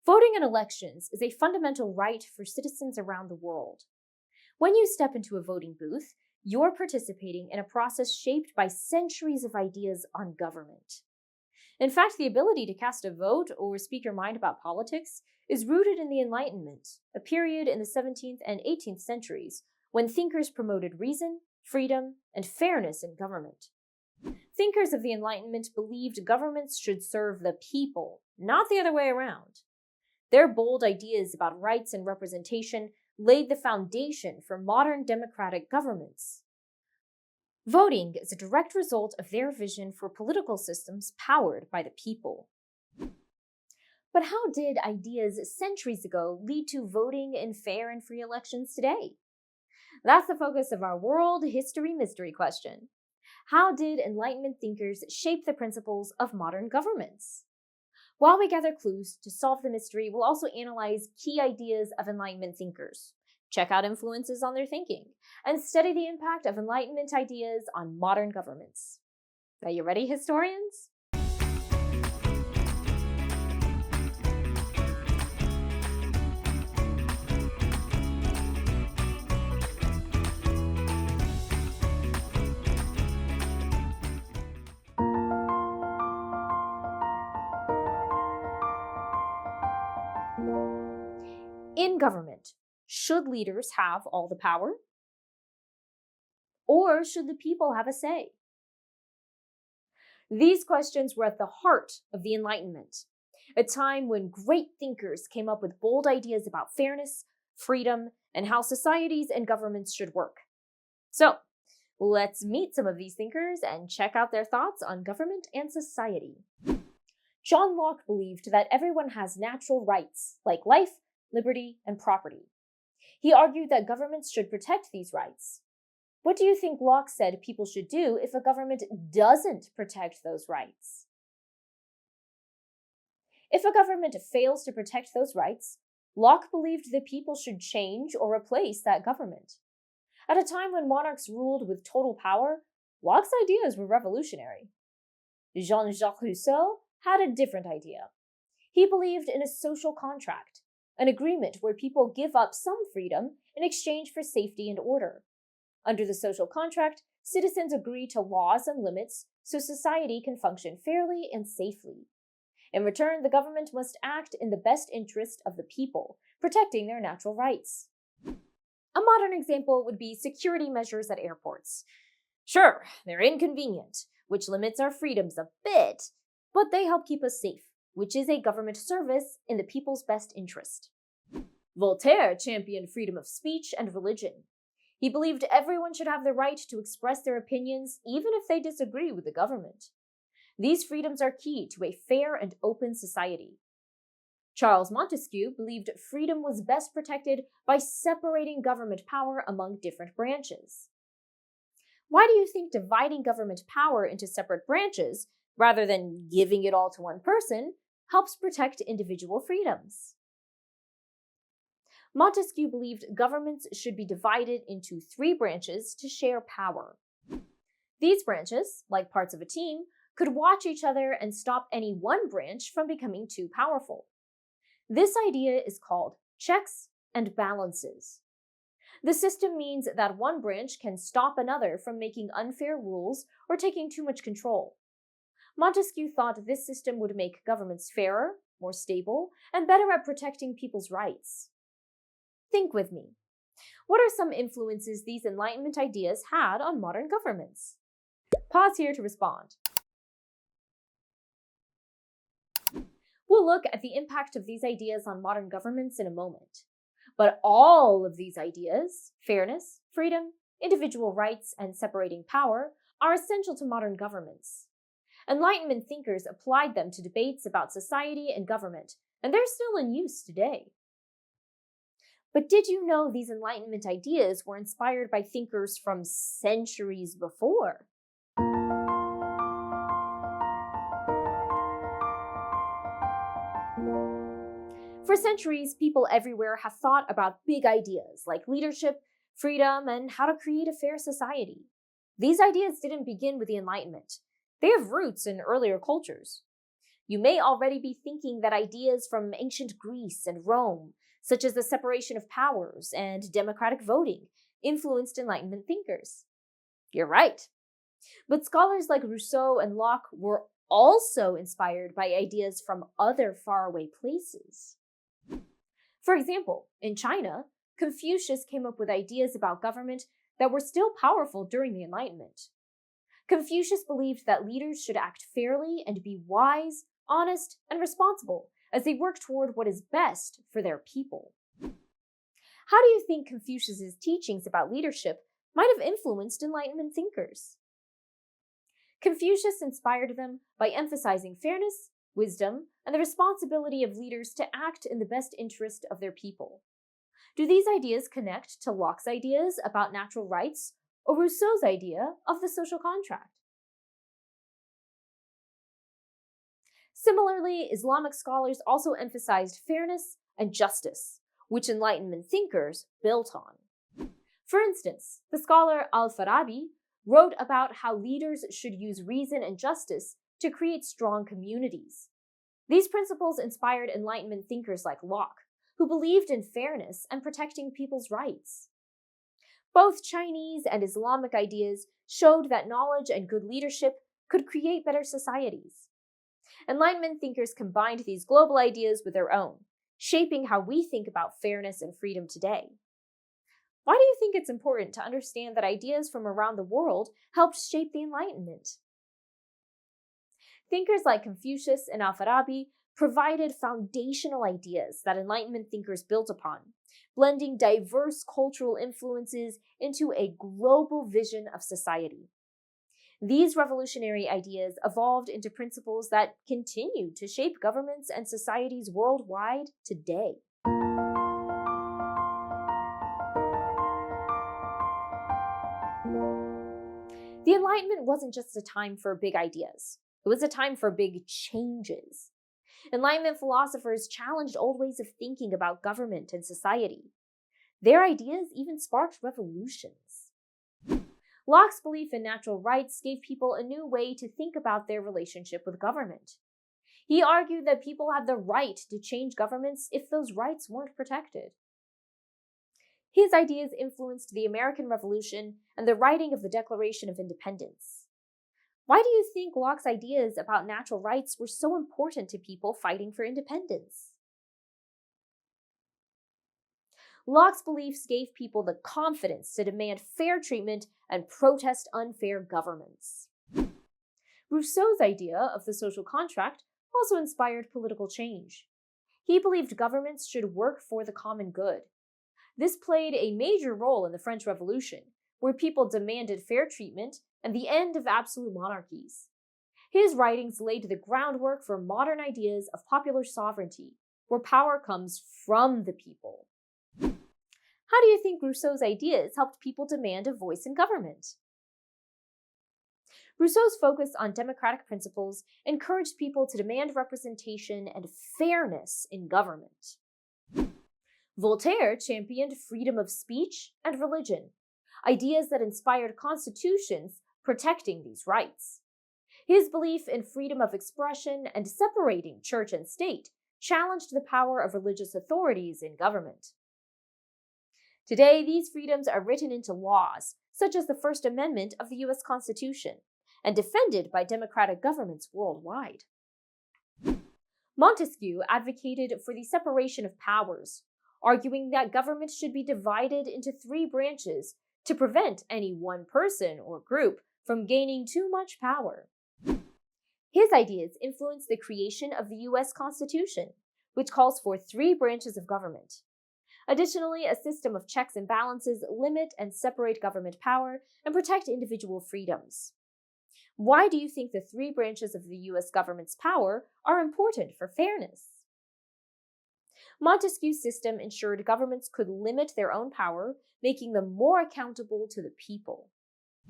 Voting in elections is a fundamental right for citizens around the world. When you step into a voting booth, you're participating in a process shaped by centuries of ideas on government. In fact, the ability to cast a vote or speak your mind about politics is rooted in the Enlightenment, a period in the 17th and 18th centuries when thinkers promoted reason, freedom, and fairness in government. Thinkers of the Enlightenment believed governments should serve the people, not the other way around. Their bold ideas about rights and representation laid the foundation for modern democratic governments. Voting is a direct result of their vision for political systems powered by the people. But how did ideas centuries ago lead to voting in fair and free elections today? That's the focus of our world history mystery question. How did Enlightenment thinkers shape the principles of modern governments? While we gather clues to solve the mystery, we'll also analyze key ideas of Enlightenment thinkers, check out influences on their thinking, and study the impact of Enlightenment ideas on modern governments. Are you ready, historians? In government, should leaders have all the power? Or should the people have a say? These questions were at the heart of the Enlightenment, a time when great thinkers came up with bold ideas about fairness, freedom, and how societies and governments should work. So, let's meet some of these thinkers and check out their thoughts on government and society. John Locke believed that everyone has natural rights, like life, liberty, and property. He argued that governments should protect these rights. What do you think Locke said people should do if a government doesn't protect those rights? If a government fails to protect those rights, Locke believed that people should change or replace that government. At a time when monarchs ruled with total power, Locke's ideas were revolutionary. Jean-Jacques Rousseau had a different idea. He believed in a social contract, an agreement where people give up some freedom in exchange for safety and order. Under the social contract, citizens agree to laws and limits so society can function fairly and safely. In return, the government must act in the best interest of the people, protecting their natural rights. A modern example would be security measures at airports. Sure, they're inconvenient, which limits our freedoms a bit, but they help keep us safe, which is a government service in the people's best interest. Voltaire championed freedom of speech and religion. He believed everyone should have the right to express their opinions, even if they disagree with the government. These freedoms are key to a fair and open society. Charles Montesquieu believed freedom was best protected by separating government power among different branches. Why do you think dividing government power into separate branches, rather than giving it all to one person, helps protect individual freedoms? Montesquieu believed governments should be divided into 3 branches to share power. These branches, like parts of a team, could watch each other and stop any one branch from becoming too powerful. This idea is called checks and balances. The system means that one branch can stop another from making unfair rules or taking too much control. Montesquieu thought this system would make governments fairer, more stable, and better at protecting people's rights. Think with me. What are some influences these Enlightenment ideas had on modern governments? Pause here to respond. We'll look at the impact of these ideas on modern governments in a moment. But all of these ideas, fairness, freedom, individual rights, and separating power, are essential to modern governments. Enlightenment thinkers applied them to debates about society and government, and they're still in use today. But did you know these Enlightenment ideas were inspired by thinkers from centuries before? For centuries, people everywhere have thought about big ideas like leadership, freedom, and how to create a fair society. These ideas didn't begin with the Enlightenment. They have roots in earlier cultures. You may already be thinking that ideas from ancient Greece and Rome, such as the separation of powers and democratic voting, influenced Enlightenment thinkers. You're right. But scholars like Rousseau and Locke were also inspired by ideas from other faraway places. For example, in China, Confucius came up with ideas about government that were still powerful during the Enlightenment. Confucius believed that leaders should act fairly and be wise, honest, and responsible as they work toward what is best for their people. How do you think Confucius's teachings about leadership might have influenced Enlightenment thinkers? Confucius inspired them by emphasizing fairness, wisdom, and the responsibility of leaders to act in the best interest of their people. Do these ideas connect to Locke's ideas about natural rights or Rousseau's idea of the social contract? Similarly, Islamic scholars also emphasized fairness and justice, which Enlightenment thinkers built on. For instance, the scholar Al-Farabi wrote about how leaders should use reason and justice to create strong communities. These principles inspired Enlightenment thinkers like Locke, who believed in fairness and protecting people's rights. Both Chinese and Islamic ideas showed that knowledge and good leadership could create better societies. Enlightenment thinkers combined these global ideas with their own, shaping how we think about fairness and freedom today. Why do you think it's important to understand that ideas from around the world helped shape the Enlightenment? Thinkers like Confucius and Al-Farabi provided foundational ideas that Enlightenment thinkers built upon, blending diverse cultural influences into a global vision of society. These revolutionary ideas evolved into principles that continue to shape governments and societies worldwide today. The Enlightenment wasn't just a time for big ideas. It was a time for big changes. Enlightenment philosophers challenged old ways of thinking about government and society. Their ideas even sparked revolutions. Locke's belief in natural rights gave people a new way to think about their relationship with government. He argued that people had the right to change governments if those rights weren't protected. His ideas influenced the American Revolution and the writing of the Declaration of Independence. Why do you think Locke's ideas about natural rights were so important to people fighting for independence? Locke's beliefs gave people the confidence to demand fair treatment and protest unfair governments. Rousseau's idea of the social contract also inspired political change. He believed governments should work for the common good. This played a major role in the French Revolution, where people demanded fair treatment and the end of absolute monarchies. His writings laid the groundwork for modern ideas of popular sovereignty, where power comes from the people. How do you think Rousseau's ideas helped people demand a voice in government? Rousseau's focus on democratic principles encouraged people to demand representation and fairness in government. Voltaire championed freedom of speech and religion, ideas that inspired constitutions protecting these rights. His belief in freedom of expression and separating church and state challenged the power of religious authorities in government. Today, these freedoms are written into laws, such as the First Amendment of the U.S. Constitution, and defended by democratic governments worldwide. Montesquieu advocated for the separation of powers, arguing that government should be divided into 3 branches to prevent any one person or group from gaining too much power. His ideas influenced the creation of the U.S. Constitution, which calls for 3 branches of government. Additionally, a system of checks and balances limit and separate government power and protect individual freedoms. Why do you think the 3 branches of the U.S. government's power are important for fairness? Montesquieu's system ensured governments could limit their own power, making them more accountable to the people.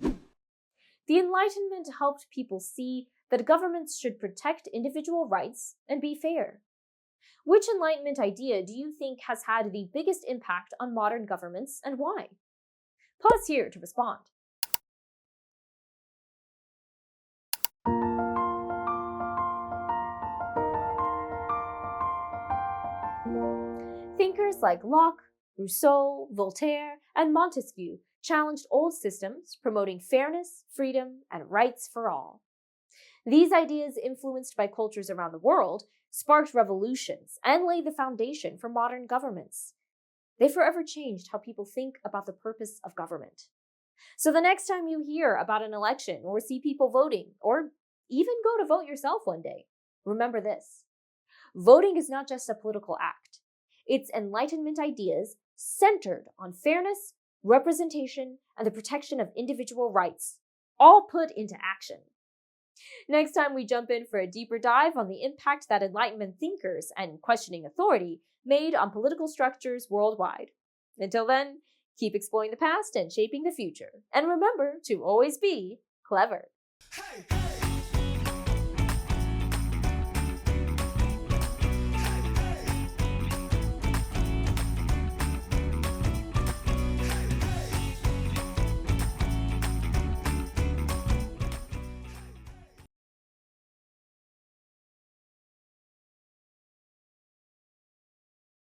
The Enlightenment helped people see that governments should protect individual rights and be fair. Which Enlightenment idea do you think has had the biggest impact on modern governments and why? Pause here to respond. Thinkers like Locke, Rousseau, Voltaire, and Montesquieu challenged old systems, promoting fairness, freedom, and rights for all. These ideas, influenced by cultures around the world, sparked revolutions and laid the foundation for modern governments. They forever changed how people think about the purpose of government. So the next time you hear about an election or see people voting, or even go to vote yourself one day, remember this. Voting is not just a political act. It's Enlightenment ideas centered on fairness, representation, and the protection of individual rights, all put into action. Next time we jump in for a deeper dive on the impact that Enlightenment thinkers and questioning authority made on political structures worldwide. Until then, keep exploring the past and shaping the future. And remember to always be clever. Hey, hey.